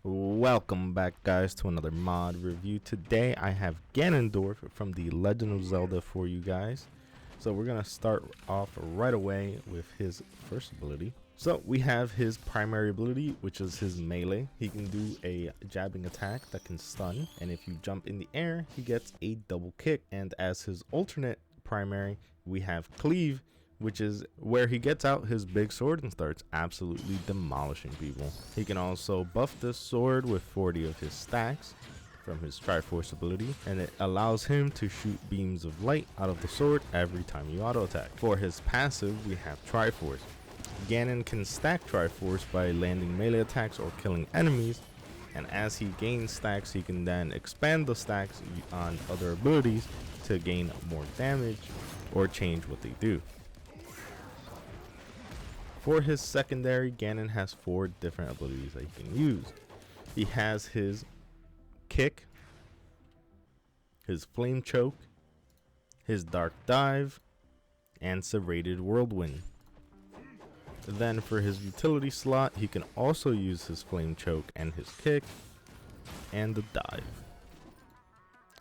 Welcome back, guys, to another mod review. Today I have Ganondorf from the Legend of Zelda for you guys. So we're gonna start off right away with his first ability. So we have his primary ability, which is his melee. He can do a jabbing attack that can stun, and if you jump in the air, he gets a double kick. And as his alternate primary, we have cleave, which is where he gets out his big sword and starts absolutely demolishing people. He can also buff this sword with 40 of his stacks from his Triforce ability, and it allows him to shoot beams of light out of the sword every time you auto attack. For his passive, we have Triforce. Ganon can stack Triforce by landing melee attacks or killing enemies, and as he gains stacks, he can then expand the stacks on other abilities to gain more damage or change what they do. For his secondary, Ganon has 4 different abilities that he can use. He has his kick, his flame choke, his dark dive, and serrated whirlwind. Then for his utility slot, he can also use his flame choke and his kick and the dive.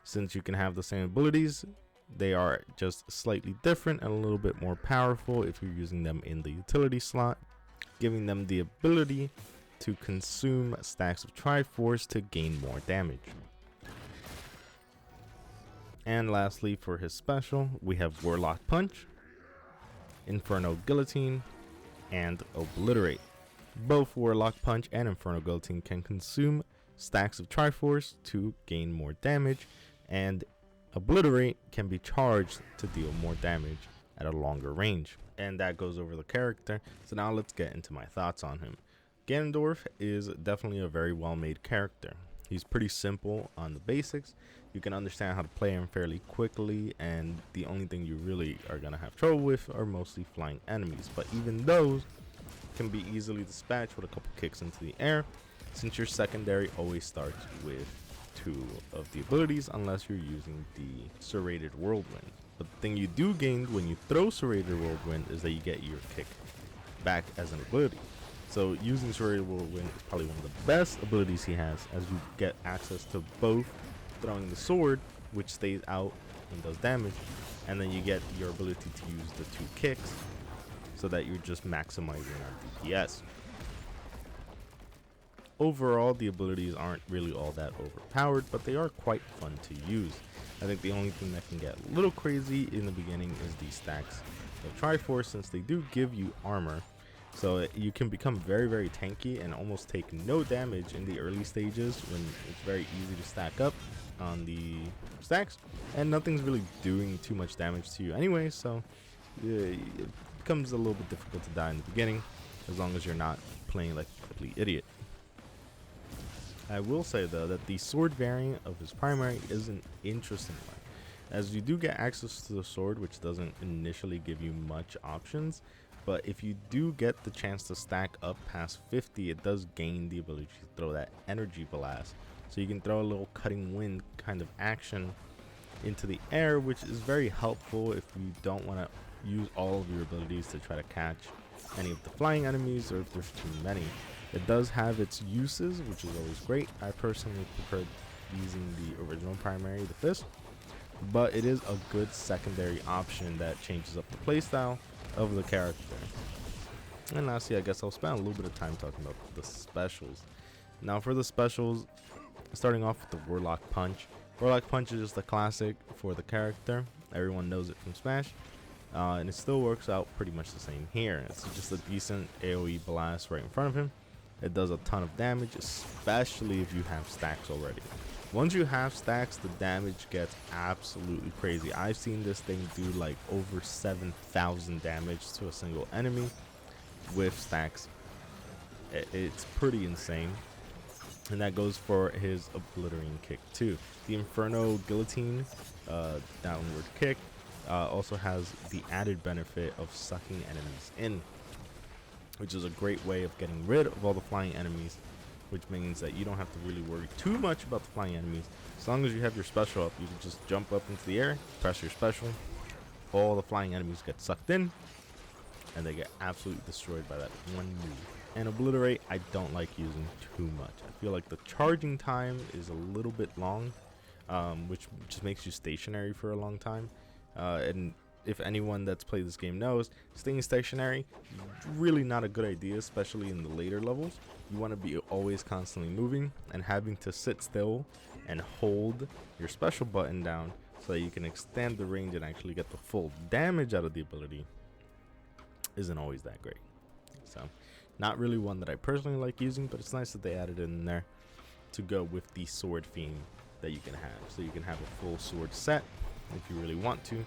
Since you can have the same abilities, they are just slightly different and a little bit more powerful if you're using them in the utility slot, giving them the ability to consume stacks of Triforce to gain more damage. And lastly, for his special, we have Warlock Punch, Inferno Guillotine, and Obliterate. Both Warlock Punch and Inferno Guillotine can consume stacks of Triforce to gain more damage, and Obliterate can be charged to deal more damage at a longer range. And that goes over the character. So now let's get into my thoughts on him. Ganondorf is definitely a very well made character. He's pretty simple on the basics. You can understand how to play him fairly quickly, and the only thing you really are going to have trouble with are mostly flying enemies. But even those can be easily dispatched with a couple kicks into the air, since your secondary always starts with 2 of the abilities unless you're using the serrated whirlwind. But the thing you do gain when you throw serrated whirlwind is that you get your kick back as an ability. So using serrated whirlwind is probably one of the best abilities he has, as you get access to both throwing the sword, which stays out and does damage, and then you get your ability to use the 2 kicks so that you're just maximizing on DPS. Overall, the abilities aren't really all that overpowered, but they are quite fun to use. I think the only thing that can get a little crazy in the beginning is the stacks of Triforce, since they do give you armor. So you can become very tanky and almost take no damage in the early stages when it's very easy to stack up on the stacks, and nothing's really doing too much damage to you anyway, so it becomes a little bit difficult to die in the beginning, as long as you're not playing like a complete idiot. I will say though that the sword variant of his primary is an interesting one, as you do get access to the sword, which doesn't initially give you much options, but if you do get the chance to stack up past 50, it does gain the ability to throw that energy blast. So you can throw a little cutting wind kind of action into the air, which is very helpful if you don't want to use all of your abilities to try to catch any of the flying enemies, or if there's too many. It does have its uses, which is always great. I personally prefer using the original primary, the fist, but it is a good secondary option that changes up the playstyle of the character. And lastly, I guess I'll spend a little bit of time talking about the specials. Now for the specials, starting off with the Warlock Punch. Warlock Punch is just a classic for the character. Everyone knows it from Smash. And it still works out pretty much the same here. It's just a decent AoE blast right in front of him. It does a ton of damage, especially if you have stacks already. Once you have stacks, the damage gets absolutely crazy. I've seen this thing do like over 7,000 damage to a single enemy with stacks. It's pretty insane. And that goes for his obliterating kick too. The Inferno Guillotine downward kick also has the added benefit of sucking enemies in, which is a great way of getting rid of all the flying enemies, which means that you don't have to really worry too much about the flying enemies. As long as you have your special up, you can just jump up into the air, press your special, all the flying enemies get sucked in, and they get absolutely destroyed by that one move. And Obliterate, I don't like using too much. I feel like the charging time is a little bit long, which just makes you stationary for a long time. And if anyone that's played this game knows, staying stationary is really not a good idea, especially in the later levels. You want to be always constantly moving, and having to sit still and hold your special button down so that you can extend the range and actually get the full damage out of the ability isn't always that great. So not really one that I personally like using, but it's nice that they added it in there to go with the sword theme that you can have. So you can have a full sword set if you really want to.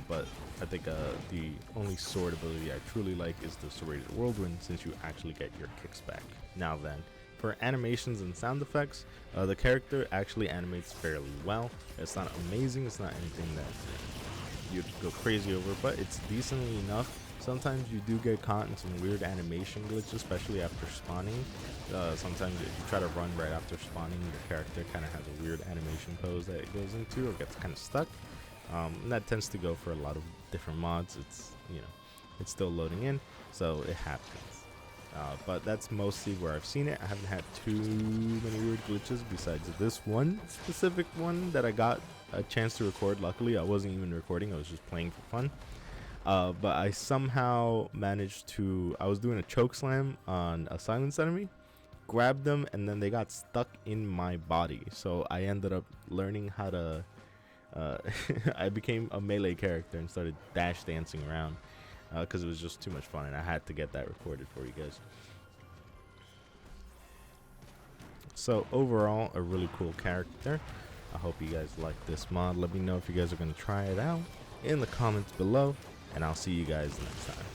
But I think the only sword ability I truly like is the Serrated Whirlwind, since you actually get your kicks back. Now then, for animations and sound effects, the character actually animates fairly well. It's not amazing, it's not anything that you'd go crazy over, but it's decently enough. Sometimes you do get caught in some weird animation glitches, especially after spawning. Sometimes if you try to run right after spawning, your character kind of has a weird animation pose that it goes into or gets kind of stuck. And that tends to go for a lot of different mods. It's, you know, it's still loading in, so it happens. But that's mostly where I've seen it. I haven't had too many weird glitches besides this one specific one that I got a chance to record. Luckily, I wasn't even recording, I was just playing for fun. But I somehow managed to, I was doing a choke slam on a silence enemy, grabbed them, and then they got stuck in my body. So I ended up learning how to, I became a melee character and started dash dancing around because it was just too much fun, and I had to get that recorded for you guys. So overall, a really cool character. I hope you guys like this mod. Let me know if you guys are going to try it out in the comments below, and I'll see you guys next time.